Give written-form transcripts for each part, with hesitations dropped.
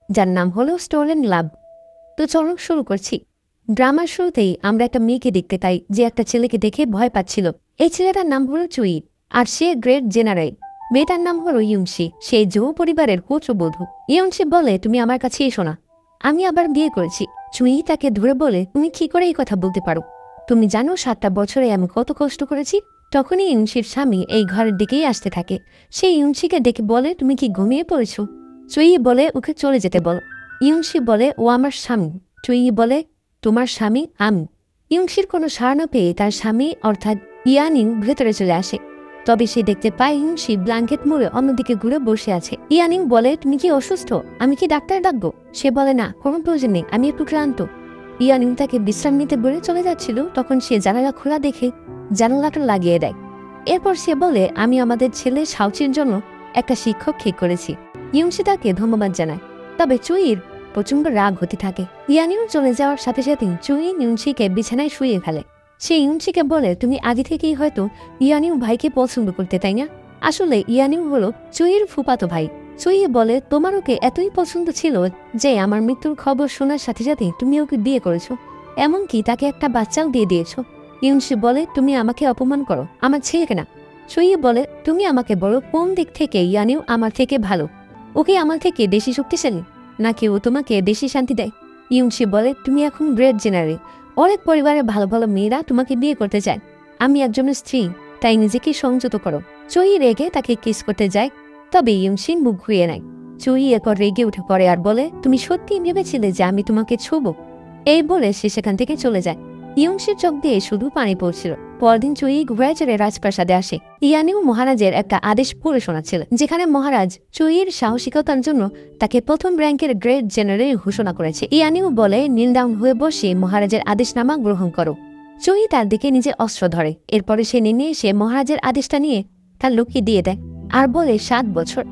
যার নাম হলো স্টোলেন লাভ। তো চলো শুরু করছি। ড্রামার শুরুতেই আমরা একটা মেয়েকে দেখতে পাই যে একটা ছেলেকে দেখে ভয় পাচ্ছিল। এই ছেলেটার নাম হলো চুই, আর সে গ্রেট জেনারেল। মেয়েটার নাম হলো ইউংশি, সেই জো পরিবারের পুত্রবধূ। ইউংশি বলে, তুমি আমার কাছে এসো না, আমি আবার বিয়ে করেছি। চুই তাকে ধরে বলে, তুমি কি করে এই কথা বলতে পারো? তুমি জানো 7টা বছরে আমি কত কষ্ট করেছি? তখনই ইউংশির স্বামী এই ঘরের দিকেই আসতে থাকে। সে ইউংশিকে ডেকে বলে, তুমি কি ঘুমিয়ে পড়েছো? চুই বলে, ওকে চলে যেতে বল। ইউংশি বলে, ও আমার স্বামী। চুই বলে, তোমার স্বামী আমি। ইউংশির কোনো সাড়া না পেয়ে তার স্বামী অর্থাৎ ইয়ানিং ভেতরে চলে আসে। তবে সে দেখতে পায় ইউংশি ব্ল্যাঙ্কেট মুড়ে অন্যদিকে ঘুরে বসে আছে। ইয়ানিং বলে, তুমি কি অসুস্থ? আমি কি ডাক্তার ডাকবো? সে বলে, না, কোনো প্রয়োজন নেই, আমি একটু ক্লান্ত। ইয়ানিং তাকে বিশ্রাম নিতে বলে চলে যাচ্ছিল, তখন সে জানালা খোলা দেখে জানালাটা লাগিয়ে দেয়। এরপর সে বলে, আমি আমাদের ছেলে শাওচির জন্য একটা শিক্ষক ঠিক করেছি। ইউংশি তাকে ধন্যবাদ জানায়। তবে চুইয়ের প্রচণ্ড রাগ হতে থাকে। ইয়ানিউ চলে যাওয়ার সাথে সাথে চুই ইউংশিকে বিছানায় শুয়ে ফেলে। সে ইউংশিকে বলে, তুমি আগে থেকেই হয়তো ইয়ানিউ ভাইকে পছন্দ করতে, তাই না? আসলে ইয়ানিউ হলো চুইয়ের ফুফাতো ভাই। চুই বলে, তোমার ওকে এতই পছন্দ ছিল যে আমার মৃত্যুর খবর শোনার সাথে সাথে তুমি ওকে বিয়ে করেছো, এমনকি তাকে একটা বাচ্চাও দিয়ে দিয়েছো। ইউংশি বলে, তুমি আমাকে অপমান করো, আমার ছেলেকে না। চুই বলে, তুমি আমাকে বলো কোন দিক থেকে ইয়ানিউ আমার থেকে ভালো? ওকে আমার থেকে বেশি শক্তিশালী, নাকি ও তোমাকে বেশি শান্তি দেয়? ইউংশি বলে, তুমি এখন গ্রেট জেনারেল, অনেক পরিবারের ভালো ভালো মেয়েরা তোমাকে বিয়ে করতে চায়। আমি একজনের স্ত্রী, তাই নিজেকে সংযত করো। চুই রেগে তাকে কিস করতে যায়, তবে ইউংশি মুখ ঘুরিয়ে নেয়। চুই এরপর রেগে উঠে পড়ে আর বলে, তুমি সত্যিই ভেবেছিলে যে আমি তোমাকে ছুবো? এই বলে সে সেখান থেকে চলে যায়। ইয়ংশির চোখ দিয়ে শুধু পানি পড়ছিল। পরদিন চুই ঘুরাইচের রাজপ্রাসাদে আসে। ইয়ানিউ মহারাজের একটা আদেশ পড়ে শোনাচ্ছিল, যেখানে মহারাজ চুইয়ের সাহসিকতার জন্য তাকে প্রথম র্যাঙ্কের গ্রেট জেনারেল ঘোষণা করেছে। ইয়ানিউ বলে, নীল ডাউন হয়ে বসে মহারাজের আদেশনামা গ্রহণ করো। চুই তার দিকে নিজে অস্ত্র ধরে। এরপরে সে নেমে এসে মহারাজের আদেশটা নিয়ে তার লোককে দিয়ে দেয় আর বলে, 7 বছর,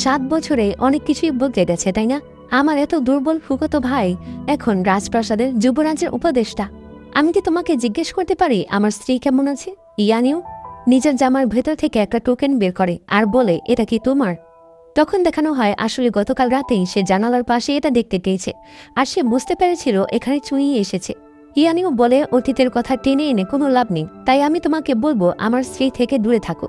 7 বছরে অনেক কিছুই বদলে গেছে, তাই না? আমার এত দুর্বল ফুকতো ভাই এখন রাজপ্রাসাদের যুবরাজের উপদেষ্টা। আমি কি তোমাকে জিজ্ঞেস করতে পারি আমার স্ত্রী কেমন আছে? ইয়ানিউ নিজের জামার ভেতর থেকে একটা টোকেন বের করে আর বলে, এটা কি তোমার? তখন দেখানো হয় আসলে গতকাল রাতেই সে জানালার পাশে এটা দেখতে পেয়েছে, আর সে বুঝতে পেরেছিল এখানে চুই এসেছে। ইয়ানিউ বলে, অতীতের কথা টেনে এনে কোনো লাভ নেই, তাই আমি তোমাকে বলবো আমার স্ত্রী থেকে দূরে থাকো।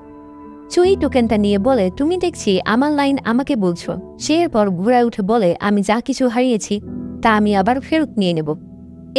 চুই টোকেনটা নিয়ে বলে, তুমি দেখছি আমার লাইন আমাকে বলছো। সে এরপর ঘোড়ায় উঠে বলে, আমি যা কিছু হারিয়েছি তা আমি আবার ফেরত নিয়ে নেব।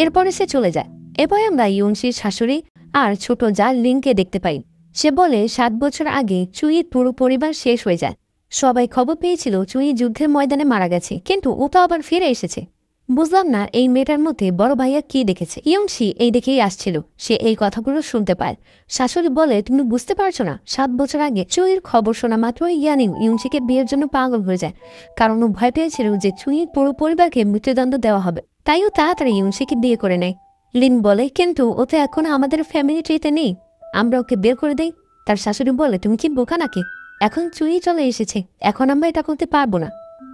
এরপরে সে চলে যায়। এবার আমরা ইউনশির শাশুড়ি আর ছোট যা লিনকে দেখতে পাই। সে বলে, 7 বছর আগে চুইয়ের পুরো পরিবার শেষ হয়ে যায়। সবাই খবর পেয়েছিল চুই যুদ্ধের ময়দানে মারা গেছে, কিন্তু ও তো আবার ফিরে এসেছে। বুঝলাম না এই মেয়েটার মধ্যে বড় ভাইয়া কি দেখেছে। ইয়ংশি এই দেখেই আসছিল, সে এই কথাগুলো শুনতে পায়। শাশুড়ি বলে, তুমি বুঝতে পারছো না, 7 বছর আগে চুইয়ের খবর শোনা মাত্র ইয়ানিং ইয়ংশিকে বিয়ের জন্য পাগল হয়ে যায়, কারণ ও ভয় পেয়েছিল যে চুইয়ের পুরো পরিবারকে মৃত্যুদণ্ড দেওয়া হবে। তাই ও তাড়াতাড়ি ইয়ংশিকে বিয়ে করে নেয়। লিন বলে, কিন্তু ও তো এখন আমাদের ফ্যামিলি ট্রিতে নেই, আমরা ওকে বের করে দেই। তার শাশুড়ি বলে, তুমি কি বোকা নাকি? এখন চুই চলে এসেছে, এখন আমরা এটা করতে পারবো না।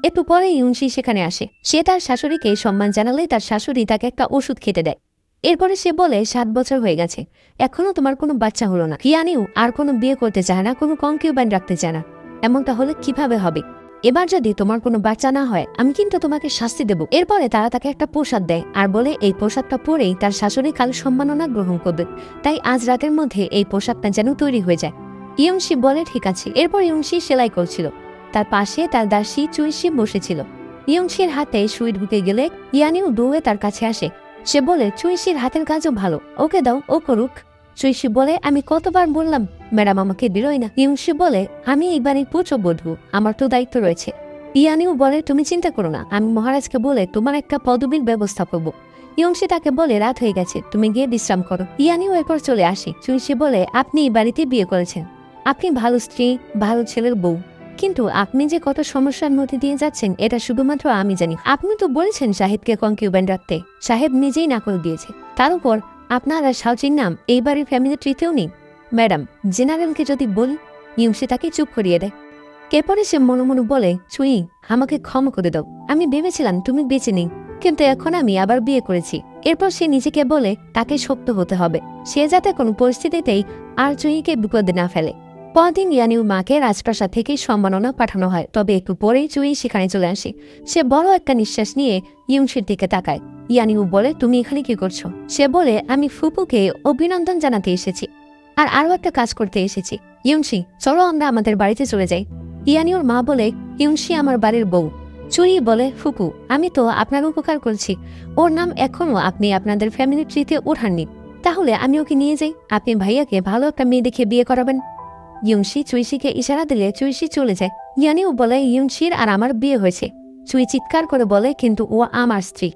একটু পরে ইউনশি সেখানে আসে। সে তার শাশুড়িকে সম্মান জানালে তার শাশুড়ি তাকে একটা ওষুধ খেতে দেয়। এরপরে সে বলে, 7 বছর হয়ে গেছে, এখনো তোমার কোনো বাচ্চা হলো না। ইয়ানিও আর কোনো বিয়ে করতে চায় না, কোনো কনকিউবাইন রাখতে চায় না। এমনটা হলে কিভাবে হবে? এবার যদি তোমার কোনো বাচ্চা না হয় আমি কিন্তু তোমাকে শাস্তি দেব। এরপরে তারা তাকে একটা প্রসাদ দেয় আর বলে, এই প্রসাদটা পরেই তার শাশুড়ি কাল সম্মাননা গ্রহণ করবে, তাই আজ রাতের মধ্যে এই প্রসাদটা যেন তৈরি হয়ে যায়। ইয়ংশি বলে, ঠিক আছে। এরপর ইয়ংশি সেলাই করছিল, তার পাশে তার দাসী চুইশি বসেছিল। ইয়ংশির হাতে সুই ঢুকে গেলে ইয়ানিউ দৌড়ে তার কাছে আসে। সে বলে, চুইশির হাতের কাজও ভালো, ওকে দাও, ও করুক। চুইশি বলে, আমি কতবার বললাম ম্যাডাম আমাকে দিলই না। ইয়ংশি বলে, আমি এই বাড়ির পুত্রবধূ, আমার তো দায়িত্ব রয়েছে। ইয়ানিউ বলে, তুমি চিন্তা করো না, আমি মহারাজকে বলে তোমার একটা পদবীর ব্যবস্থা করবো। ইয়ংশি তাকে বলে, রাত হয়ে গেছে, তুমি গিয়ে বিশ্রাম করো। ইয়ানিউ এরপর চলে আসে। চুইশি বলে, আপনি এই বাড়িতে বিয়ে করেছেন, আপনি ভালো স্ত্রী, ভালো ছেলের বউ, কিন্তু আপনি যে কত সমস্যার মধ্যে দিয়ে যাচ্ছেন এটা শুধুমাত্র আমি জানি। আপনি তো বলেছেন সাহেবকে কনকিউবাইন রাখতে, সাহেব নিজেই নাকল দিয়েছে। তার উপর আপনার আর শাওচির নাম এই বাড়ির ফ্যামিলি ট্রিতেও নেই। ম্যাডাম, জেনারেলকে যদি বলি। ইয়ংশি তাকে চুপ করিয়ে দেয়। এরপরে সে মনে মনে বলে, চুই, আমাকে ক্ষমা করে দাও, আমি ভেবেছিলাম তুমি বেঁচে নেই, কিন্তু এখন আমি আবার বিয়ে করেছি। এরপর সে নিজেকে বলে তাকে শক্ত হতে হবে, সে যাতে কোনো পরিস্থিতিতেই আর চুইকে বিপদে না ফেলে। পরদিন ইয়ানিউ মাকে রাজপ্রাসাদ থেকে সম্মাননা পাঠানো হয়, তবে একটু পরেই চুই সেখানে চলে আসে। সে বড় একটা নিঃশ্বাস নিয়ে ইয়ংশির দিকে তাকায়। ইয়ানিউ বলে, তুমি এখানে কি করছো? সে বলে, আমি ফুপুকে অভিনন্দন জানাতে এসেছি, আর আরও একটা কাজ করতে এসেছি। ইয়ংশি, চলো আমরা আমাদের বাড়িতে চলে যাই। ইয়ানিউর মা বলে, ইয়ংশি আমার বাড়ির বউ। চুই বলে, ফুপু, আমি তো আপনার উপকার করছি, ওর নাম এখনো আপনি আপনাদের ফ্যামিলি ট্রিতে ওঠাননি, তাহলে আমি ওকে নিয়ে যাই, আপনি ভাইয়াকে ভালো একটা মেয়ে দেখে বিয়ে করাবেন। ইয়ংশি চুইশিকে ইশারা দিলে চুইশি চলে যায়। ইয়ানিউ বলে, ইয়ংশির আর আমার বিয়ে হয়েছে। চুই চিৎকার করে বলে, কিন্তু ও আমার স্ত্রী,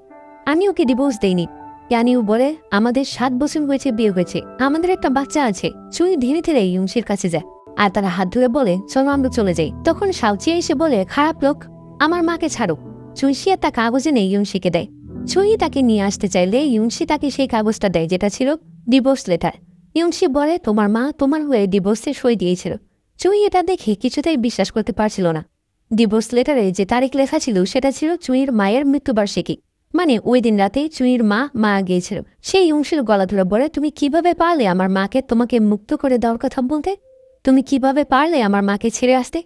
আমি ওকে ডিভোর্স দেইনি। ইয়ানিউ বলে, আমাদের 7 বছর হয়েছে বিয়ে হয়েছে, আমাদের একটা বাচ্চা আছে। চুই ধীরে ধীরে ইয়ংশির কাছে যায় আর তারা হাত ধরে বলে, চলো আমরা চলে যাই। তখন শাওচিয়া এসে বলে, খারাপ লোক, আমার মাকে ছাড়ো। চুইশি একটা কাগজ এনে ইয়ংশিকে দেয়। চুই তাকে নিয়ে আসতে চাইলে ইয়ংশি তাকে সেই কাগজটা দেয়, যেটা ছিল ডিভোর্স লেটার। ইয়ংশি বলে, তোমার মা তোমার হয়ে ডিভোর্সে সই দিয়েছিল। চুই এটা দেখে কিছুতেই বিশ্বাস করতে পারছিল না। ডিভোর্স লেটারে যে তারিখ লেখা ছিল সেটা ছিল চুইর মায়ের মৃত্যুবার্ষিকী, মানে ওই দিন রাতে চুইর মা মারা গিয়েছিল। সেই ইয়ংশির গলা ধরে বলে, তুমি কিভাবে পারলে আমার মাকে তোমাকে মুক্ত করে দেওয়ার কথা বলতে? তুমি কিভাবে পারলে আমার মাকে ছেড়ে আসতে?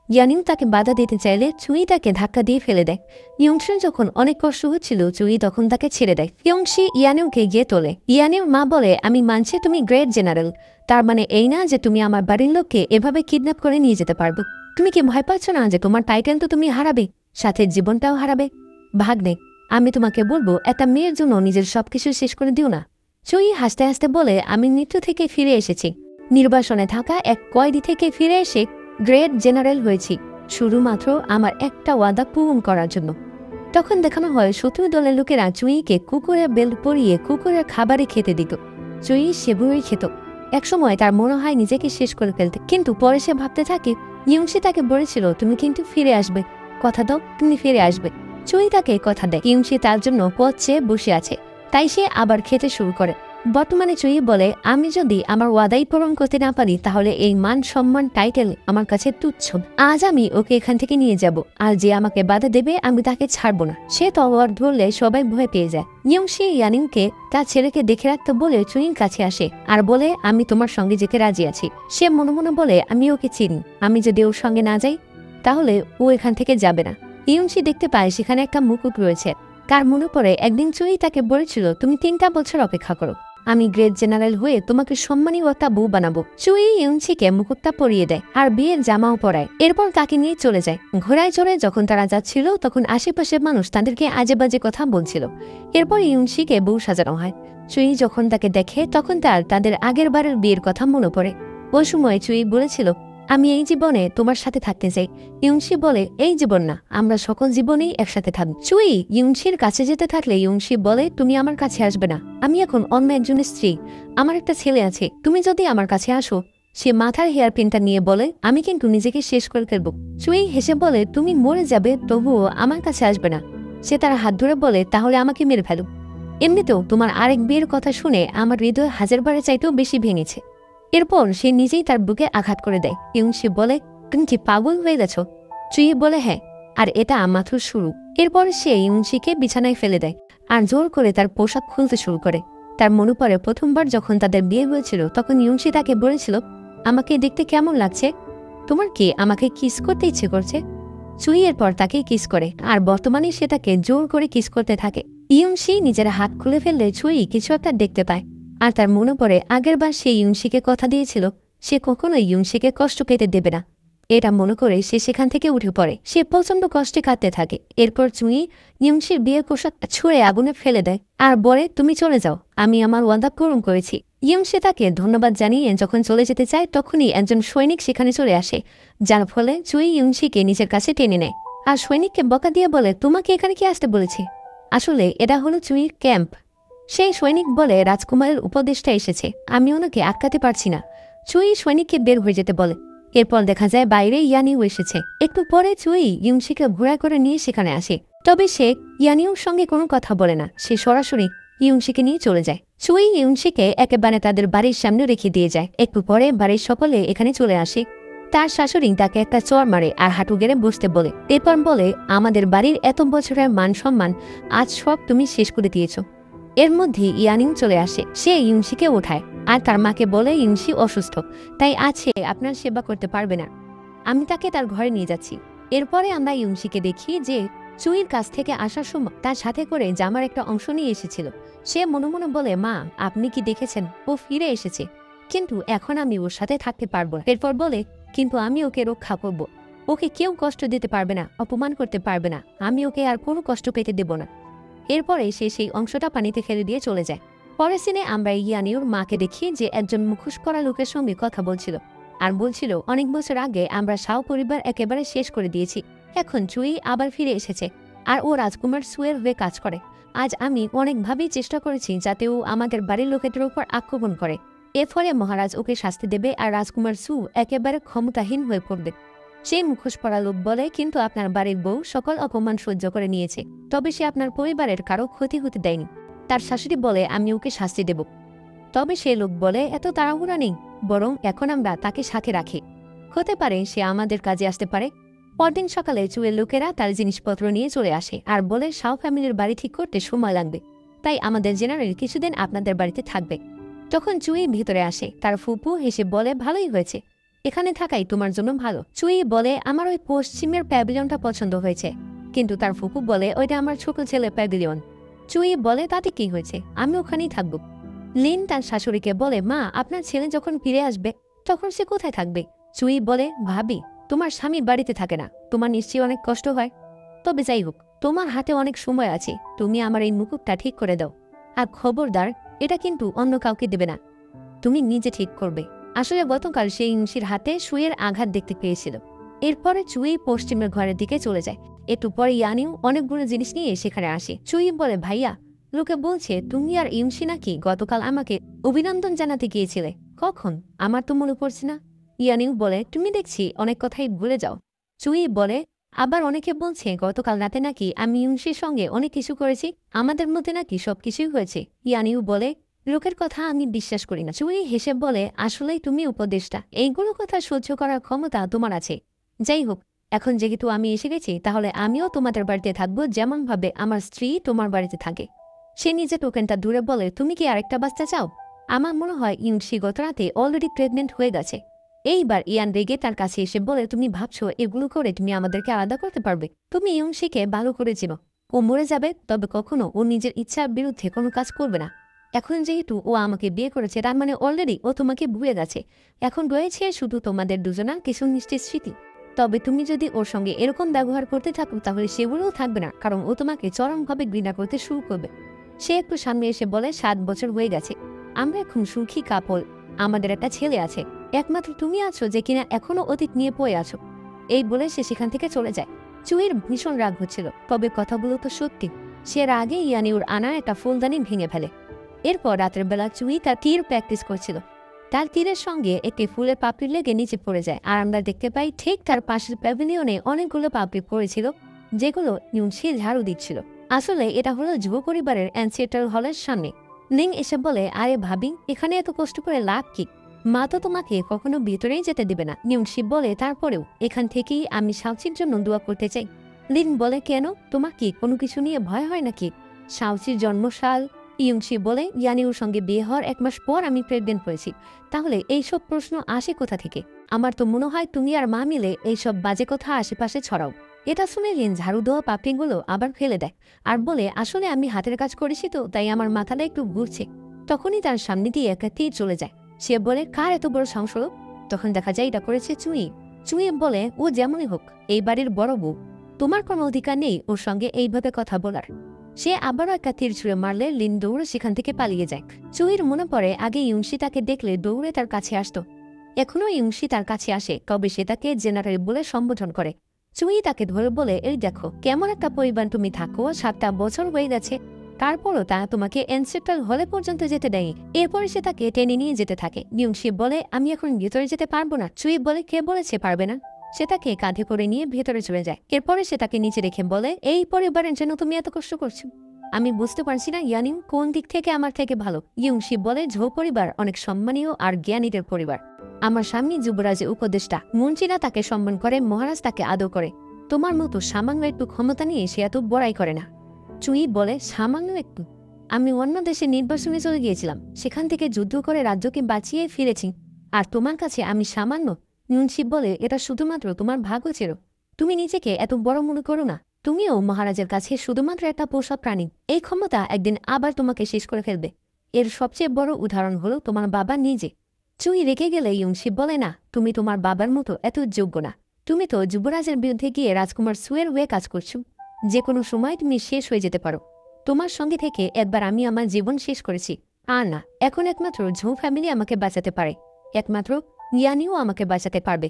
ইয়ানিউ তাকে বাধা দিতে চাইলে চুই তাকে ধাক্কা দিয়ে ফেলে দেয়। ইয়ংশির যখন অনেক কষ্ট হচ্ছিল, চুই তখন তাকে ছেড়ে দেয়। ইয়ংশি ইয়ানিউকে গিয়ে তোলে। ইয়ানিউর মা বলে, আমি মানছি তুমি গ্রেট জেনারেল, তার মানে এই না যে তুমি আমার বাড়ির লোককে এভাবে কিডন্যাপ করে নিয়ে যেতে পারবে। তুমি কি ভয় পাচ্ছ না যে তোমার টাইটেল তো তুমি হারাবে, সাথে জীবনটাও হারাবে? ভাগ্নে, আমি তোমাকে বলবো, একটা মেয়ের জন্য নিজের সবকিছু শেষ করে দিও না। চুই হাসতে হাসতে বলে, আমি মৃত্যু থেকে ফিরে এসেছি, নির্বাসনে থাকা এক কয়েদি থেকে ফিরে এসে গ্রেট জেনারেল হয়েছি, শুধুমাত্র আমার একটা ওয়াদা পূরণ করার জন্য। তখন দেখানো হয় শত্রু দলের লোকেরা চুইকে কুকুরের বেল্ট পরিয়ে কুকুরের খাবারে খেতে দিত। চুই সেগুলোই খেত। একসময় তার মনে হয় নিজেকে শেষ করে ফেলতে, কিন্তু পরে সে ভাবতে থাকে, ইয়ংশি তাকে বলেছিল, তুমি কিন্তু ফিরে আসবে, কথা দাও তুমি ফিরে আসবে। চুই তাকে কথা দেয়। ইয়ংশি তার জন্য পথ চেয়ে বসে আছে, তাই সে আবার খেতে শুরু করে। বর্তমানে চুই বলে, আমি যদি আমার ওয়াদাই পূরণ করতে না পারি, তাহলে এই মান সম্মান টাইটেল আমার কাছে তুচ্ছ। আজ আমি ওকে এখান থেকে নিয়ে যাব, আর যে আমাকে বাধা দেবে আমি তাকে ছাড়বো না। সে তলোয়ার ধরলে সবাই ভয় পেয়ে যায়। ইয়ংশি ইয়ানিংকে তার ছেলেকে দেখে রাখতে বলে চুইর কাছে আসে আর বলে, আমি তোমার সঙ্গে যেতে রাজি আছি। সে মনে মনে বলে, আমি ওকে চিনি, আমি যদি ওর সঙ্গে না যাই তাহলে ও এখান থেকে যাবে না। ইয়ংশি দেখতে পায় সেখানে একটা মুকুট রয়েছে। তার মনে পড়ে একদিন চুই তাকে বলেছিল, তুমি 3টা বছর অপেক্ষা করো, আমি গ্রেট জেনারেল হয়ে তোমাকে সম্মানী একটা বউ বানাবো। চুই ইয়ংশিকে মুকুটটা পরিয়ে দেয় আর বিয়ের জামাও পরায়। এরপর তাকে নিয়ে চলে যায়। ঘোড়ায় চড়ে যখন তারা যাচ্ছিল, তখন আশেপাশের মানুষ তাদেরকে আজে বাজে কথা বলছিল। এরপর ইয়ংশিকে বউ সাজানো হয়। চুই যখন তাকে দেখে, তখন তাদের আগের বারের বিয়ের কথা মনে পড়ে। ওই সময় চুই বলেছিল, আমি এই জীবনে তোমার সাথে থাকতে চাই। ইয়ংশি বলে, এই জীবন না, আমরা সকল জীবনেই একসাথে থাকব। চুই ইয়ংশির কাছে যেতে থাকলে ইয়ংশি বলে, তুমি আমার কাছে আসবে না, আমি এখন অন্য একজনের স্ত্রী, আমার একটা ছেলে আছে, তুমি যদি আমার কাছে আসো। সে মাথার হেয়ার পিনটা নিয়ে বলে, আমি কিন্তু নিজেকে শেষ করে ফেলবো। চুই হেসে বলে, তুমি মরে যাবে, তবুও আমার কাছে আসবে না। সে তার হাত ধরে বলে, তাহলে আমাকে মেরে ফেলো। এমনিতেও তোমার আরেক বিয়ের কথা শুনে আমার হৃদয় 1000 চাইতেও বেশি ভেঙেছে। এরপর সে নিজেই তার বুকে আঘাত করে দেয়। ইয়ংশি বলে, তুমি কি পাগল হয়ে গেছ? চুই বলে, হ্যাঁ, আর এটা মাত্র শুরু। এরপর সে ইয়ংশিকে বিছানায় ফেলে দেয় আর জোর করে তার পোশাক খুলতে শুরু করে। তার মনে পড়ে প্রথমবার যখন তাদের বিয়ে হয়েছিল, তখন ইয়ংশি তাকে বলেছিল, আমাকে দেখতে কেমন লাগছে? তোমার কি আমাকে কিস করতে ইচ্ছে করছে? চুই এরপর তাকে কিস করে, আর বর্তমানে সে তাকে জোর করে কিস করতে থাকে। ইয়ংশি নিজের হাত খুলে ফেললে চুই কিছু একটা দেখতে পায়, আর তার মনে পড়ে আগেরবার সে ইয়ংশিকে কথা দিয়েছিল সে কখনোই ইয়ংশিকে কষ্ট পেতে দেবে না। এটা মনে করে সে সেখান থেকে উঠে পড়ে। সে প্রচন্ড কষ্টে কাঁদতে থাকে। এরপর চুই ইয়ংশির বিয়ের পোশাক ছুঁড়ে আগুনে ফেলে দেয় আর বলে, তুমি চলে যাও, আমি আমার ওয়াদা পূরণ করেছি। ইয়ংশি তাকে ধন্যবাদ জানিয়ে যখন চলে যেতে চায়, তখনই একজন সৈনিক সেখানে চলে আসে, যার ফলে চুই ইয়ংশিকে নিজের কাছে টেনে নেয় আর সৈনিককে বকা দিয়ে বলে, তোমাকে এখানে কি আসতে বলেছে? আসলে এটা হলো চুইর ক্যাম্প। সেই সৈনিক বলে, রাজকুমারের উপদেষ্টা এসেছে, আমি ওনাকে আটকাতে পারছি না। চুই সৈনিককে বের হয়ে যেতে বলে। এরপর দেখা যায় বাইরে ইয়ানিউ এসেছে। একটু পরে চুই ইয়ংশিকে ঘোড়া করে নিয়ে সেখানে আসে, তবে সে ইয়ানিউর সঙ্গে কোনো কথা বলে না। সে সরাসরি ইয়ংশিকে নিয়ে চলে যায়। চুই ইয়ংশিকে একেবারে তাদের বাড়ির সামনে রেখে দিয়ে যায়। একটু পরে বাড়ির সকলে এখানে চলে আসে। তার শাশুড়ি তাকে একটা চড় মারে আর হাঁটু গেড়ে বসতে বলে। এরপর বলে, আমাদের বাড়ির এত বছরের মান সম্মান আজ সব তুমি শেষ করে দিয়েছ। এর মধ্যে ইয়ানিউ চলে আসে। সে ইয়ংশিকে ওঠায় আর তার মাকে বলে ইউনশি অসুস্থ, তাই আছে আপনার সেবা করতে পারবে না। আমি তাকে তার ঘরে নিয়ে যাচ্ছি। এরপরে আমরা ইউনশিকে দেখি যে চুইর কাছ থেকে আসার সময় তার সাথে করে জামার একটা অংশ নিয়ে এসেছিল। সে মনে মনে বলে, মা আপনি কি দেখেছেন, ও ফিরে এসেছে, কিন্তু এখন আমি ওর সাথে থাকতে পারবো না। এরপর বলে, কিন্তু আমি ওকে রক্ষা করব, ওকে কেউ কষ্ট দিতে পারবে না, অপমান করতে পারবে না, আমি ওকে আর কোনো কষ্ট পেতে দেব না। এরপরে সে সেই অংশটা পানিতে ফেলে দিয়ে চলে যায়। পরের সিনে আমরা ইয়ানিওর মাকে দেখি যে একজন মুখোশ করা লোকের সঙ্গে কথা বলছিল আর বলছিল, অনেক বছর আগে আমরা শাও পরিবার একেবারে শেষ করে দিয়েছি, এখন চুই আবার ফিরে এসেছে আর ও রাজকুমার সুয়ের হয়ে কাজ করে। আজ আমি অনেকভাবেই চেষ্টা করেছি যাতে ও আমাদের বাড়ির লোকেদের উপর আক্রমণ করে, এর ফলে মহারাজ ওকে শাস্তি দেবে আর রাজকুমার সু একেবারে ক্ষমতাহীন হয়ে পড়বে। সেই মুখোশ পরা লোক বলে, কিন্তু আপনার বাড়ির বউ সকল অপমান সহ্য করে নিয়েছে, তবে সে আপনার পরিবারের কারো ক্ষতি হতে দেয়নি। তার শাশুড়ি বলে, আমি ওকে শাস্তি দেব। তবে সে লোক বলে, এত তাড়াহুড়া নেই, বরং এখন আমরা তাকে সাথে রাখি, হতে পারে সে আমাদের কাজে আসতে পারে। পরদিন সকালে চুয়ের লোকেরা তার জিনিসপত্র নিয়ে চলে আসে আর বলে, শাও ফ্যামিলির বাড়ি ঠিক করতে সময় লাগবে, তাই আমাদের জেনারেল কিছুদিন আপনাদের বাড়িতে থাকবে। তখন চুই ভিতরে আসে, তার ফুপু হেসে বলে, ভালোই হয়েছে, এখানে থাকাই তোমার জন্য ভালো। চুই বলে, আমার ওই পশ্চিমের প্যাভিলিয়নটা পছন্দ হয়েছে, কিন্তু তার ফুপু বলে, ওইটা আমার ছোট ছেলে প্যাভিলিয়ন। চুই বলে, তাতে কি হয়েছে, আমি ওখানেই থাকবো। লিন তার শাশুড়িকে বলে, মা আপনার ছেলে যখন ফিরে আসবে তখন সে কোথায় থাকবে? চুই বলে, ভাবি তোমার স্বামী বাড়িতে থাকে না, তোমার নিশ্চয়ই অনেক কষ্ট হয়, তবে যাই হোক তোমার হাতে অনেক সময় আছে, তুমি আমার এই মুকুটটা ঠিক করে দাও, আর খবরদার এটা কিন্তু অন্য কাউকে দেবে না, তুমি নিজে ঠিক করবে। আসলে গতকাল সেই ইংশির হাতে সুইয়ের আঘাত দেখতে পেয়েছিল। এরপরে চুই পশ্চিমের ঘরের দিকে চলে যায়। একটু পরে ইয়ানিও অনেকগুলো জিনিস নিয়ে সেখানে আসে। চুই বলে, ভাইয়া লোকে বলছে তুমি আর ইউনশি নাকি গতকাল আমাকে অভিনন্দন জানাতে গিয়েছিলে, কখন আমার তো মনে পড়ছে না। ইয়ানিও বলে, তুমি দেখছি অনেক কথাই ভুলে যাও। চুই বলে, আবার অনেকে বলছে গতকাল রাতে নাকি আমি ইউনশির সঙ্গে অনেক কিছু করেছি, আমাদের মধ্যে নাকি সবকিছুই হয়েছে। ইয়ানিও বলে, লোকের কথা আমি বিশ্বাস করি না। চুই হেসে বলে, আসলেই তুমি উপদেষ্টা, এইগুলো কথা সহ্য করার ক্ষমতা তোমার আছে। যাই হোক, এখন যেহেতু আমি এসে গেছি তাহলে আমিও তোমাদের বাড়িতে থাকবো, যেমনভাবে আমার স্ত্রী তোমার বাড়িতে থাকে। সে নিজে টোকেনটা দূরে বলে, তুমি কি আরেকটা বাচ্চা চাও? আমার মনে হয় ইউনশি গত রাতে অলরেডি প্রেগনেন্ট হয়ে গেছে। এইবার ইয়ান রেগে তার কাছে এসে বলে, তুমি ভাবছো এগুলো করে তুমি আমাদেরকে আলাদা করতে পারবে? তুমি ইউনশিকে ভালো করে চিনো, ও মরে যাবে তবে কখনো ও নিজের ইচ্ছার বিরুদ্ধে কোনো কাজ করবে না। এখন যেহেতু ও আমাকে বিয়ে করেছে তার মানে অলরেডি ও তোমাকে ভুলে গেছে, এখন রয়েছে শুধু তোমাদের দুজনা কিছু নিশ্চিত স্মৃতি। তবে তুমি যদি ওর সঙ্গে এরকম ব্যবহার করতে থাকো তাহলে সেগুলোও থাকবে না, কারণ ও তোমাকে চরমভাবে ঘৃণা করতে শুরু করবে। সে একটু সামনে এসে বলে, 7 বছর হয়ে গেছে, আমরা এখন সুখী কাপল, আমাদের একটা ছেলে আছে, একমাত্র তুমি আছো যে কিনা এখনো অতীত নিয়ে পড়ে আছো। এই বলে সে সেখান থেকে চলে যায়। চুইয়ের ভীষণ রাগ হচ্ছিল, তবে কথাগুলো তো সত্যি। সে রাগে ইয়ানিউর আনা একটা ফুলদানি ভেঙে ফেলে। এরপর রাতের বেলা চুই তার তীর প্র্যাকটিস করছিল, তার তীরের সঙ্গে একটি ফুলের পাপড়ি লেগে নিচে পড়ে যায় আর আমরা দেখতে পাই ঠিক তার পাশের প্যাভিলিয়নে অনেকগুলো পাপড়ি পড়েছিল যেগুলো ইউনশি ঝাড়ু দিচ্ছিল। আসলে এটা হলো যুব পরিবারের অ্যানসিয়েটাল হলের সামনে। নিং এসে বলে, আরে ভাবি এখানে এত কষ্ট করে লাভ কি, মা তো তোমাকে কখনো ভিতরেই যেতে দিবে না। ইউনশি বলে, তারপরেও এখান থেকেই আমি শাওচির জন্য দোয়া করতে চাই। লিন বলে, কেন, তোমার কি কোনো কিছু নিয়ে ভয় হয় নাকি? শাওচির জন্মসাল। ইউনশি বলে, ইয়ানিউর সঙ্গে বিয়ে হওয়ার 1 মাস পর আমি প্রেগনেন্ট হয়েছি, তাহলে এইসব প্রশ্ন আসে কোথা থেকে? আমার তো মনে হয় তুমি আর মা মিলে এইসব বাজে কথা আশেপাশে ছড়াও। এটা শুনে লিন ঝাড়ু দেওয়া পাপড়িগুলো আবার ফেলে দেয় আর বলে, আসলে আমি হাতের কাজ করেছি তো তাই আমার মাথাটা একটু ঘুরছে। তখনই তার সামনে দিয়ে একটা তীর চলে যায়। সে বলে, কার এত বড় সংসর্গ? তখন দেখা যায় এটা করেছে চুই। চুই বলে, ও যেমনই হোক এই বাড়ির বড় বউ, তোমার কোনো অধিকার নেই ওর সঙ্গে এইভাবে কথা বলার। সে আবারও একটা তীর ছুঁড়ে মারলে লিন দৌড়ে সেখান থেকে পালিয়ে যায়। চুইর মনে পড়ে আগে ইউনশি তাকে দেখলে দৌড়ে তার কাছে আসতো, এখনও ইউনশি তার কাছে আসে, তবে সে তাকে জেনারেল বলে সম্বোধন করে। চুই তাকে ধরে বলে, এই দেখো কেমন একটা পরিবার তুমি থাকো, 7টা বছর হয়ে গেছে, তারপরও তা তোমাকে এনসেন্ট্রাল হলে পর্যন্ত যেতে দেয়নি। এরপরে সে তাকে টেনে নিয়ে যেতে থাকে। ইউনশি বলে, আমি এখন ভিতরে যেতে পারবো না। চুই বলে, কে বলেছে পারবে না? সে তাকে কাঁধে করে নিয়ে ভেতরে চলে যায়। এরপরে সে তাকে নিচে রেখে বলে, এই পরিবারের জন্য তুমি এত কষ্ট করছো, আমি বুঝতে পারছি না ইয়ানিং কোন দিক থেকে আমার থেকে ভালো। ইউনশি বলে, ঝো পরিবার অনেক সম্মানীয় আর জ্ঞানীদের পরিবার, আমার স্বামী যুবরাজের উপদেষ্টা, মন্ত্রীরা তাকে সম্মান করে, মহারাজ তাকে আদর করে, তোমার মতো সামান্য একটু ক্ষমতা নিয়ে সে এত বড়াই করে না। চুই বলে, সামান্য একটু? আমি অন্য দেশে নির্বাসনে চলে গিয়েছিলাম, সেখান থেকে যুদ্ধ করে রাজ্যকে বাঁচিয়ে ফিরেছি, আর তোমার কাছে আমি সামান্য। ইউনশিপ বলে, এটা শুধুমাত্র তোমার ভাগ্য ছিল। তুমি নিজেকে এত বড় মনে করো না। তুমিও মহারাজের কাছে শুধুমাত্র একটা পোষা প্রাণী। এই ক্ষমতা একদিন আবার তোমাকে শেষ করে ফেলবে। এর সবচেয়ে বড় উদাহরণ হলো তোমার বাবা নিজে। চুই রেখে গেলে ইউনশিপ বলে, না, তুমি তোমার বাবার মতো এত যোগ্য না। তুমি তো যুবরাজের বিরুদ্ধে গিয়ে রাজকুমার সুয়ের হয়ে কাজ করছো। যে কোনো সময় তুমি শেষ হয়ে যেতে পারো। তোমার সঙ্গে থেকে একবার আমি আমার জীবন শেষ করেছি, আর না, এখন একমাত্র ঝৌ ফ্যামিলি আমাকে বাঁচাতে পারে। একমাত্র ইয়ানিও আমাকে বাঁচাতে পারবে।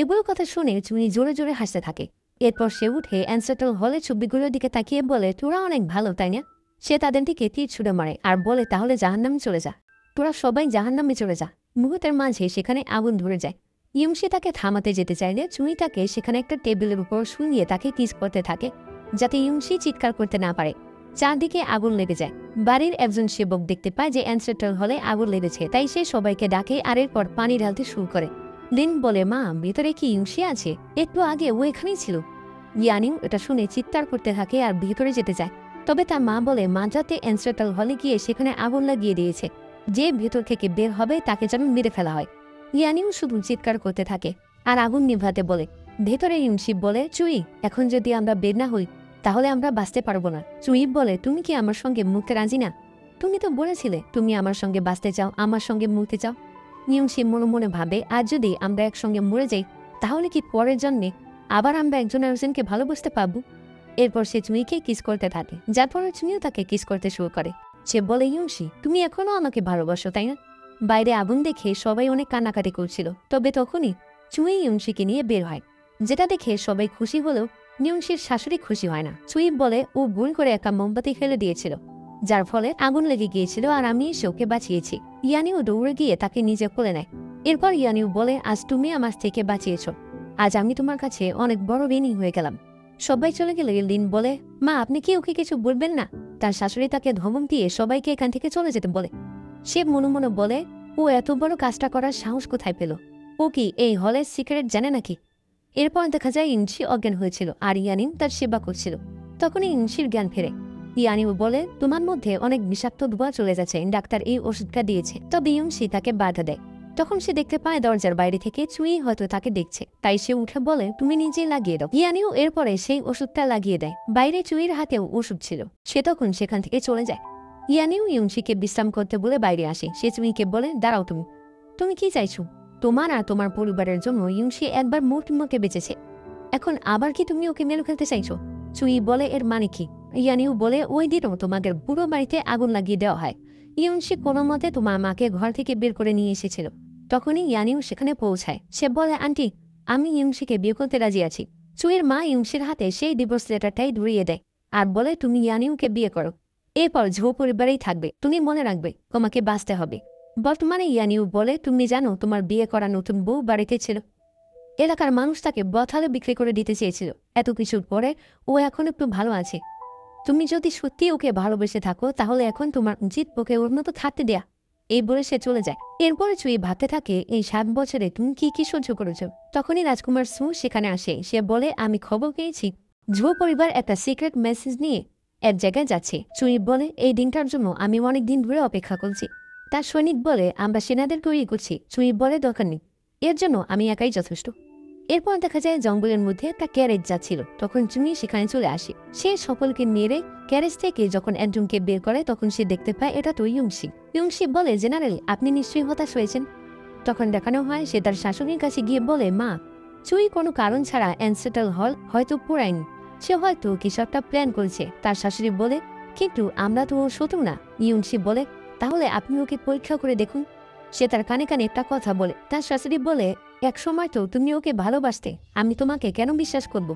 এগুলো কথা শুনে চুনি জোরে জোরে হাসতে থাকে। এরপর সে উঠে অ্যানসেটল হলের ছবিগুলোর দিকে তাকিয়ে বলে, তোরা অনেক ভালো, তাই না? সে তাদের দিকে তীর ছুড়ে মারে আর বলে, তাহলে জাহান্নামে চলে যা। তোরা সবাই জাহান্নামে চলে যা। মুহূর্তের মাঝে সেখানে আগুন ধরে যায়। ইয়ংশি তাকে থামাতে যেতে চাইলে চুনি তাকে সেখানে একটা টেবিলের উপর শুনিয়ে তাকে কিস করতে থাকে, যাতে ইয়ংশি চিৎকার করতে না পারে। চারদিকে আগুন লেগে যায়। বাড়ির একজন সেবক দেখতে পায় যে অ্যানসেটল হলে আগুন লেগেছে, তাই সে সবাইকে ডাকে আর এরপর পানি ঢালতে শুরু করে। লিন বলে, মা, ভিতরে কি ইয়ংশি আছে? একটু আগে ও এখানেই ছিল। ইয়ানিং এটা শুনে চিৎকার করতে থাকে আর ভিতরে যেতে চায়। তবে তার মা বলে, মাঝরাতে অ্যানসেটল হলে গিয়ে সেখানে আগুন লাগিয়ে দিয়েছে। যে ভেতর থেকে বের হবে তাকে যেন মেরে ফেলা হয়। ইয়ানিং শুধু চিৎকার করতে থাকে আর আগুন নিভাতে বলে। ভেতরে ইউনশিপ বলে, চুই, এখন যদি আমরা বের না হই তাহলে আমরা বাঁচতে পারবো না। চুই বলে, তুমি কি আমার সঙ্গে মরতে রাজি না? তুমি তো বলেছিলে তুমি আমার সঙ্গে বাঁচতে চাও, আমার সঙ্গে মরতে চাও। ইয়ংশি মনে মনে ভাবে, আর যদি আমরা একসঙ্গে মরে যাই তাহলে কি পরের জন্মে আবার আমরা একজন আরেকজনকে ভালোবাসতে পারবো? এরপর সে চুইকে কিস করতে থাকে, যার পরে চুইও তাকে কিস করতে শুরু করে। সে বলে, ইয়ংশি, তুমি এখনো আমাকে ভালোবাসো, তাই না? বাইরে আগুন দেখে সবাই অনেক কান্নাকাটি করছিল। তবে তখনই চুই ইয়ংশিকে নিয়ে বের হয়, যেটা দেখে সবাই খুশি হলেও ইয়ংশির শাশুড়ি খুশি হয় না। চুই বলে, ও ভুল করে একটা মোমবাতি ফেলে দিয়েছিল, যার ফলে আগুন লেগে গিয়েছিল, আর আমি এসে ওকে বাঁচিয়েছি। ইয়ানিও দৌড়ে গিয়ে তাকে নিজে কোলে নেয়। এরপর ইয়ানিও বলে, আজ তুমি আমার থেকে বাঁচিয়েছ। আজ আমি তোমার কাছে অনেক বড় ঋণী হয়ে গেলাম। সবাই চলে গেলে লিন বলে, মা, আপনি কি ওকে কিছু বলবেন না? তার শাশুড়ি তাকে ধমক দিয়ে সবাইকে এখান থেকে চলে যেতে বলে। সে মনে মনে বলে, ও এত বড় কাজটা করার সাহস কোথায় পেল? ও কি এই হলের সিক্রেট জানে নাকি? এরপর দেখা যায় ইনশি অজ্ঞান হয়েছিল আর ইয়ানিং তার সেবা করছিল। তখনই ইনশির জ্ঞান ফেরে। ইয়ানিও বলে, তোমার মধ্যে অনেক বিষাক্ত ধোঁয়া চলে যাচ্ছে, ডাক্তার এই ওষুধটা দিয়েছে। তবে ইয়ংশি তাকে বাধা দেয়। তখন সে দেখতে পায় দরজার বাইরে থেকে চুই হয়তো তাকে দেখছে, তাই সে উঠে বলে, তুমি নিজেই লাগিয়ে দাও। ইয়ানিও এরপরে সেই ওষুধটা লাগিয়ে দেয়। বাইরে চুইয়ের হাতেও ওষুধ ছিল। সে তখন সেখান থেকে চলে যায়। ইয়ানিও ইয়ংশিকে বিশ্রাম করতে বলে বাইরে আসে। সে চুইকে বলে, দাঁড়াও, তুমি তুমি কি চাইছো? তোমার আর তোমার পরিবারের জন্য ইয়ংশি একবার মৃত্যুমুখে বেঁচেছে, এখন আবার কি তুমি ওকে মেরে ফেলতে চাইছো? চুই বলে, এর মানে কি? ইয়ানিও বলে, ওই দিনও তোমাদের পুরো বাড়িতে আগুন লাগিয়ে দেওয়া হয়। ইয়ংশি কোনো মতে তোমার মাকে ঘর থেকে বের করে নিয়ে এসেছিল। তখনই ইয়ানিও সেখানে পৌঁছায়। সে বলে, আন্টি, আমি ইয়ংশিকে বিয়ে করতে রাজি আছি। চুইয়ের মা ইয়ংশির হাতে সেই ডিভোর্স লেটারটাই ধরিয়ে দেয় আর বলে, তুমি ইয়ানিওকে বিয়ে করো। এরপর ঝৌ পরিবারেই থাকবে। তুমি মনে রাখবে, তোমাকে বাঁচতে হবে। বর্তমানে ইয়ানিও বলে, তুমি জানো তোমার বিয়ে করা নতুন বউ বাড়িতে ছিল। এলাকার মানুষ তাকে বথালে বিক্রি করে দিতে চেয়েছিল। এত কিছুর পরে ও এখন একটু ভালো আছে। তুমি যদি সত্যি ওকে ভালোবেসে থাকো তাহলে এখন তোমার উচিত ওকে ওর মতো থাকতে দেয়া। এই বলে সে চলে যায়। এরপরে চুই ভাবতে থাকে, এই 7 বছরে তুমি কি কি সহ্য করেছ। তখনই রাজকুমার সু সেখানে আসে। সে বলে, আমি খবর পেয়েছি ঝো পরিবার একটা সিক্রেট মেসেজ নিয়ে এক জায়গায় যাচ্ছে। চুই বলে, এই দিনটার জন্য আমি অনেক দিন ধরে অপেক্ষা করছি। তার সৈনিক বলে, আমরা সেনাদের তৈরি করছি। চুই বলে, দরকার নেই, এর জন্য আমি একাই যথেষ্ট। এরপর দেখা যায় জঙ্গলের মধ্যে একটা ক্যারেজ যাচ্ছিল। তখন চুনি সেখানে চলে আসে। সে সকলকে মেরে ক্যারেজ থেকে যখন একজনকে বের করে তখন সে দেখতে পায় এটা তো ইয়ংশি। ইয়ংশি বলে, জেনারেল, আপনি নিশ্চয়ই হতাশ হয়েছেন। তখন দেখানো হয় সে তার শাশুড়ির কাছে গিয়ে বলে, মা, চুই কোনো কারণ ছাড়া অ্যানসেটল হল হয়তো পুরায়নি। সে হয়তো কিছু একটা প্ল্যান করেছে। তার শাশুড়ি বলে, কিন্তু আমরা তো শত্রু না। ইয়ংশি বলে, তাহলে আপনি ওকে পরীক্ষা করে দেখুন। সে তার কানে কানে একটা কথা বলে। তার শাশুড়ি বলে, এক সময় তো তুমি ওকে ভালোবাসতে, আমি তোমাকে কেন বিশ্বাস করব?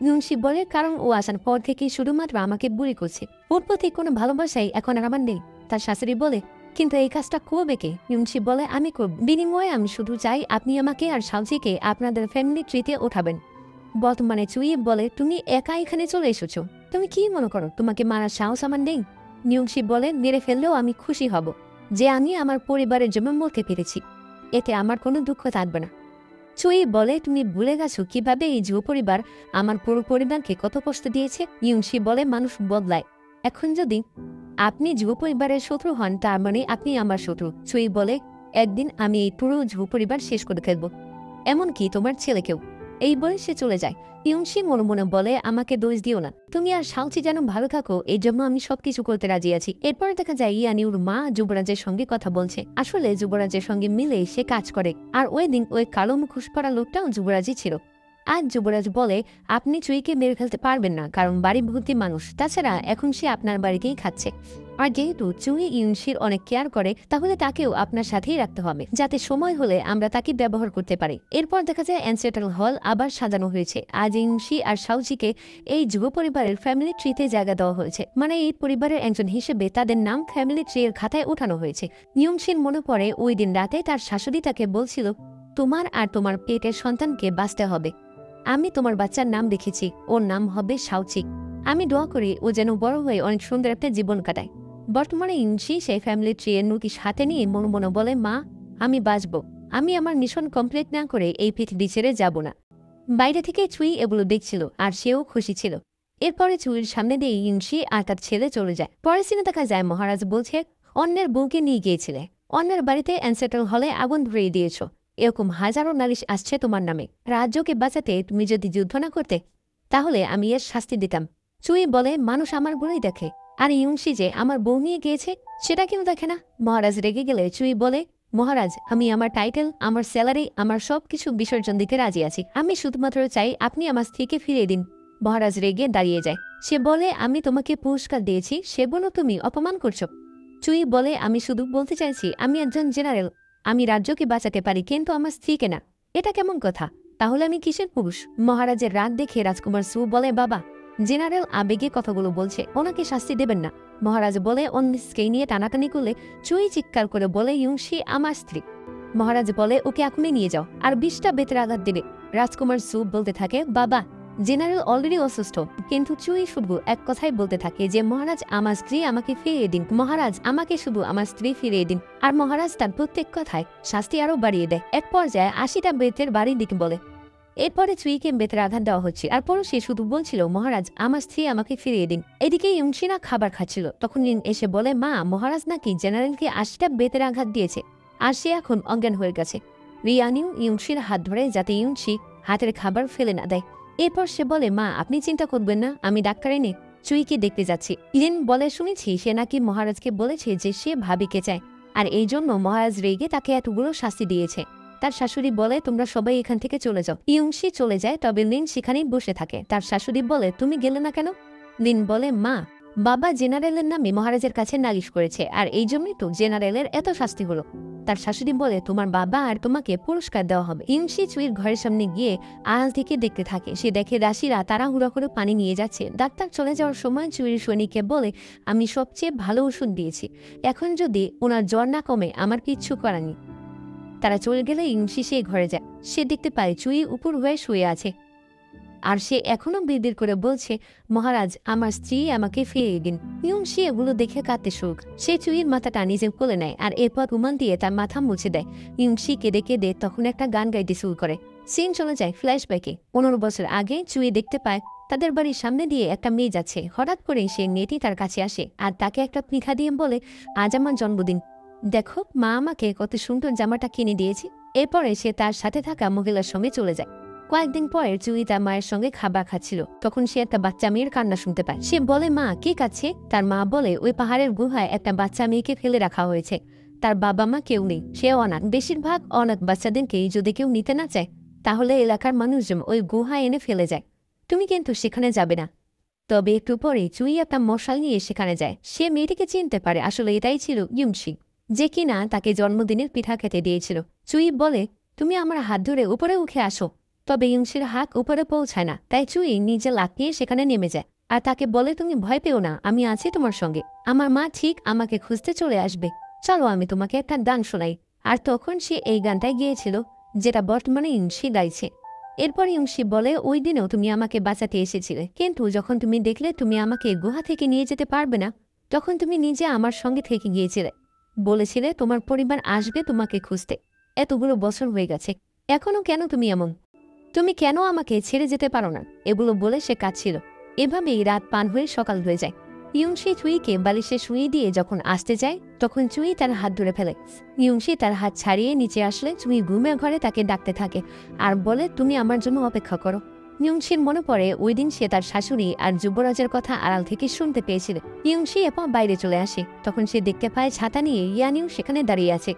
ইয়ংশি বলে, কারণ ও আসার পর থেকে শুধুমাত্র আমাকে বুড়ি করছে। ওর প্রতি কোনো ভালোবাসাই এখন আর আমার নেই। তার শাশুড়ি বলে, কিন্তু এই কাজটা করবে কে? ইয়ংশি বলে, আমি করব। বিনিময়ে আমি শুধু চাই আপনি আমাকে আর সাউজিকে আপনাদের ফ্যামিলি ট্রিতে ওঠাবেন। বর্তমানে চুই বলে, তুমি একা এখানে চলে এসেছো। তুমি কি মনে করো তোমাকে মারার সাহস আমার নেই? ইয়ংশি বলে, মেরে ফেললেও আমি খুশি হব যে আমি আমার পরিবারের জন্য মরতে পেরেছি। এতে আমার কোনো দুঃখ থাকবে না। চুই বলে, তুমি ভুলে গেছো কিভাবে এই ঝো পরিবার আমার পুরো পরিবারকে কত কষ্ট দিয়েছে? ইয়ংশি বলে, মানুষ বদলায়। এখন যদি আপনি যুব পরিবারের শত্রু হন, তার মানে আপনি আমার শত্রু। চুই বলে, একদিন আমি এই পুরো যুব পরিবার শেষ করে ফেলব, এমনকি তোমার ছেলেকেও। এই বলে সে চলে যায়। ইয়ংশি মনে মনে বলে, আমাকে দোষ দিও না, তুমি আর শাওচি যেন ভালো থাকো, এই জন্য আমি সবকিছু করতে রাজি আছি। এরপরে দেখা যায় ইয়ানিউর মা যুবরাজের সঙ্গে কথা বলছে। আসলে যুবরাজের সঙ্গে মিলে সে কাজ করে, আর ওই দিন ওই কালো মুখোশ পরা লোকটাও যুবরাজই ছিল। আজ যুবরাজ বলে, আপনি চুইকে মেরে ফেলতে পারবেন না, কারণ বাড়ি ভর্তি মানুষ, তাছাড়া এখন সে আপনার বাড়িতেই খাচ্ছে। আর যেহেতু চুই ইউনশির অনেক কেয়ার করে, তাহলে তাকেও আপনার সাথেই রাখতে হবে, যাতে সময় হলে আমরা তাকে ব্যবহার করতে পারি। এরপর দেখা যায় অ্যানসেটাল হল আবার সাজানো হয়েছে। আজ ইউনশি আর শাওচিকে এই যুব পরিবারের ফ্যামিলি ট্রিতে জায়গা দেওয়া হয়েছে, মানে এই পরিবারের একজন হিসেবে তাদের নাম ফ্যামিলি ট্রি এর খাতায় ওঠানো হয়েছে। ইয়ংশির মনে পড়ে ওই দিন রাতে তার শাশুড়ি তাকে বলছিল, তোমার আর তোমার পেটের সন্তানকে বাঁচতে হবে। আমি তোমার বাচ্চার নাম রেখেছি, ওর নাম হবে শাওচি। আমি দোয়া করি ও যেন বড় হয়ে অনেক সুন্দর একটা জীবন কাটায়। বর্তমানে ইনশি সেই ফ্যামিলি ট্রি এর নোটিশ হাতে নিয়ে মনে মনে বলে, মা, আমি বাঁচব, আমি আমার মিশন কমপ্লিট না করে এই পৃথিবী ছেড়ে যাব না। বাইরে থেকে চুই এগুলো দেখছিল, আর সেও খুশি ছিল। এরপরে চুইয়ের সামনে দিয়ে ইনশি আর তার ছেলে চলে যায়। পরে সিনে দেখা যায় মহারাজ বলছে, অন্যের বউকে নিয়ে গিয়েছিলে, অন্যের বাড়িতে অ্যানসেটল হলে আগুন ধরিয়ে দিয়েছ, এরকম হাজারো নালিশ আসছে তোমার নামে। রাজ্যকে বাঁচাতে তুমি যদি যুদ্ধ না করতে, তাহলে আমি এর শাস্তি দিতাম। চুই বলে, মানুষ আমার বলেই দেখে, আর ইয়ংশি যে আমার বউ নিয়ে গিয়েছে সেটা কেউ দেখে না। মহারাজ রেগে গেলে চুই বলে, মহারাজ, আমি আমার টাইটেল, আমার স্যালারি, আমার সবকিছু বিসর্জন দিতে রাজি আছি, আমি শুধুমাত্র চাই আপনি আমার স্ত্রীকে ফিরিয়ে দিন। মহারাজ রেগে দাঁড়িয়ে যায়। সে বলে, আমি তোমাকে পুরস্কার দিয়েছি, সেগুলো তুমি অপমান করছো। চুই বলে, আমি শুধু বলতে চাইছি আমি একজন জেনারেল, আমি রাজ্যকে বাঁচাতে পারি, কিন্তু আমার স্ত্রীকে না। এটা কেমন কথা? তাহলে আমি কিসের পুরুষ? মহারাজের রাগ দেখে রাজকুমার সু বলে, বাবা, জেনারেল আবেগে কথাগুলো বলছে, ওনাকে শাস্তি দেবেন না। মহারাজ বলে, অন্য স্ত্রী নিয়ে টানাটানি করলে চুই চিৎকার করে বলে, ইয়ংশি আমার স্ত্রী। মহারাজ বলে, ওকে এখনই নিয়ে যাও, আর 20টা বেতের আঘাত দিবে। রাজকুমার সু বলতে থাকে, বাবা, জেনারেল অলরেডি অসুস্থ। কিন্তু চুই শুধু এক কথাই বলতে থাকে যে, মহারাজ, আমার স্ত্রী আমাকে ফিরিয়ে দিন, মহারাজ, আমাকে শুধু আমার স্ত্রী ফিরিয়ে দিন। আর মহারাজ তার প্রত্যেক কথায় শাস্তি আরও বাড়িয়ে দেয়। এক পর্যায়ে 80টা বেতের বাড়ির দিকে বলে। এরপরে চুইকে বেতের আঘাত দেওয়া হচ্ছে, আর পরও সে শুধু বলছিল, মহারাজ, আমার স্ত্রী আমাকে ফিরিয়ে দিন। এদিকে ইয়ংশিনা খাবার খাচ্ছিল, তখন লিন এসে বলে, মা, মহারাজ নাকি জেনারেলকে 80টা বেতের আঘাত দিয়েছে, আর সে এখন অজ্ঞান হয়ে গেছে। রিয়ানিউ ইয়ংশির হাত ধরে যাতে ইয়ংশি হাতের খাবার ফেলে না দেয়। এরপর সে বলে, মা, আপনি চিন্তা করবেন না, আমি ডাক্তার এনে চুইকে দেখতে যাচ্ছি। লিন বলে, শুনেছি সে নাকি মহারাজকে বলেছে যে সে ভাবিকে চায়, আর এই জন্য মহারাজ রেগে তাকে এতগুলো শাস্তি দিয়েছে। তার শাশুড়ি বলে, তোমরা সবাই এখান থেকে চলে যাও। ইয়ংশি চলে যায়, তবে লিন সেখানেই বসে থাকে। তার শাশুড়ি বলে, তুমি গেলে না কেন? লিন বলে, মা, বাবা জেনারেলের নামে মহারাজের কাছে নালিশ করেছে, আর এই জন্যই তো জেনারেলের এত শাস্তি হলো। তার শাশুড়ি বলে, তোমার বাবা আর তোমাকে পুরস্কার দেওয়া হবে। ইয়ংশি চুইয়ের ঘরের সামনে গিয়ে আড়াল থেকে দেখতে থাকে। সে দেখে দাসীরা তাড়াহুড়া করে পানি নিয়ে যাচ্ছে। ডাক্তার চলে যাওয়ার সময় চুইয়ের সৈনিককে বলে, আমি সবচেয়ে ভালো ওষুধ দিয়েছি, এখন যদি ওনার জ্বর না কমে আমার কিচ্ছু করার নেই। তারা চলে গেলে ইয়ংশি সে ঘরে যায়। সে দেখতে পায় চুই উপর হয়ে শুয়ে আছে, আর সে এখনো বিড়বিড় করে বলছে, মহারাজ, আমার স্ত্রী আমাকে ফিরিয়ে দিন। ইয়ংশি এগুলো দেখে কাঁদতে শুরু। সে চুইয়ের মাথাটা নিজে কোলে নেয়, আর এরপর রুমাল দিয়ে তার মাথা মুছে দেয়। ইয়ংশি কেঁদে কেঁদে তখন একটা গান গাইতে শুরু করে। সিন চলে যায় ফ্ল্যাশব্যাকে। 15 বছর আগে চুই দেখতে পায় তাদের বাড়ির সামনে দিয়ে একটা মেয়ে যাচ্ছে। হঠাৎ করে সে মেয়েটি তার কাছে আসে, আর তাকে একটা পিঠা দিয়ে বলে, আজ আমার জন্মদিন, দেখো মা আমাকে কত সুন্দর জামাটা কিনে দিয়েছি। এরপরে সে তার সাথে থাকা মহিলার সঙ্গে চলে যায়। কয়েকদিন পরে চুই তার মায়ের সঙ্গে খাবার খাচ্ছিল, তখন সে একটা বাচ্চা মেয়ের কান্না শুনতে পায়। সে বলে, মা, কে কাছে? তার মা বলে, ওই পাহাড়ের গুহায় একটা বাচ্চা মেয়েকে ফেলে রাখা হয়েছে, তার বাবা মা কেউ নেই, সে অনাথ। বেশিরভাগ অনাথ বাচ্চাদেরকেই যদি কেউ নিতে না চায়, তাহলে এলাকার মানুষজন ওই গুহায় এনে ফেলে যায়। তুমি কিন্তু সেখানে যাবে না। তবে একটু পরে চুই একটা মশাল নিয়ে সেখানে যায়। সে মেয়েটিকে চিনতে পারে, আসলে এটাই ছিল ইয়ংশি, যে কিনা তাকে জন্মদিনের পিঠা খেতে দিয়েছিল। চুই বলে, তুমি আমার হাত ধরে উপরে উঠে আসো। তবে ইয়ংশির হাত উপরে পৌঁছায় না, তাই চুই নিজে লাফিয়ে সেখানে নেমে যায়, আর তাকে বলে, তুমি ভয় পেও না, আমি আছি তোমার সঙ্গে, আমার মা ঠিক আমাকে খুঁজতে চলে আসবে, চলো আমি তোমাকে একটা গান শোনাই। আর তখন সে এই গানটাই গিয়েছিল, যেটা বর্তমানে ইয়ংশি গাইছে। এরপর ইয়ংশি বলে, ওই দিনেও তুমি আমাকে বাঁচাতে এসেছিলে, কিন্তু যখন তুমি দেখলে তুমি আমাকে গুহা থেকে নিয়ে যেতে পারবে না, তখন তুমি নিজে আমার সঙ্গে থেকে গিয়েছিলে, বলেছিলে তোমার পরিবার আসবে তোমাকে খুঁজতে। এতগুলো বছর হয়ে গেছে, এখনো কেন তুমি এমন? তুমি কেন আমাকে ছেড়ে যেতে পারো না? এগুলো বলে সে কাঁদছিল। এভাবেই রাত পার হয়ে সকাল হয়ে যায়। ইয়ংশি চুইকে বালিশে শুয়ে দিয়ে যখন আসতে যায় তখন চুই তার হাত ধরে ফেলে। ইয়ংশি তার হাত ছাড়িয়ে নিচে আসলে চুই ঘুমের ঘরে তাকে ডাকতে থাকে আর বলে, তুমি আমার জন্য অপেক্ষা করো। ইয়ংশির মনে পড়ে ওই দিন সে তার শাশুড়ি আর যুবরাজের কথা আড়াল থেকে শুনতে পেয়েছিল। ইয়ংশি এরপর বাইরে চলে আসে, তখন সে দেখতে পায় ছাতা নিয়ে ইয়ানিও সেখানে দাঁড়িয়ে আছে।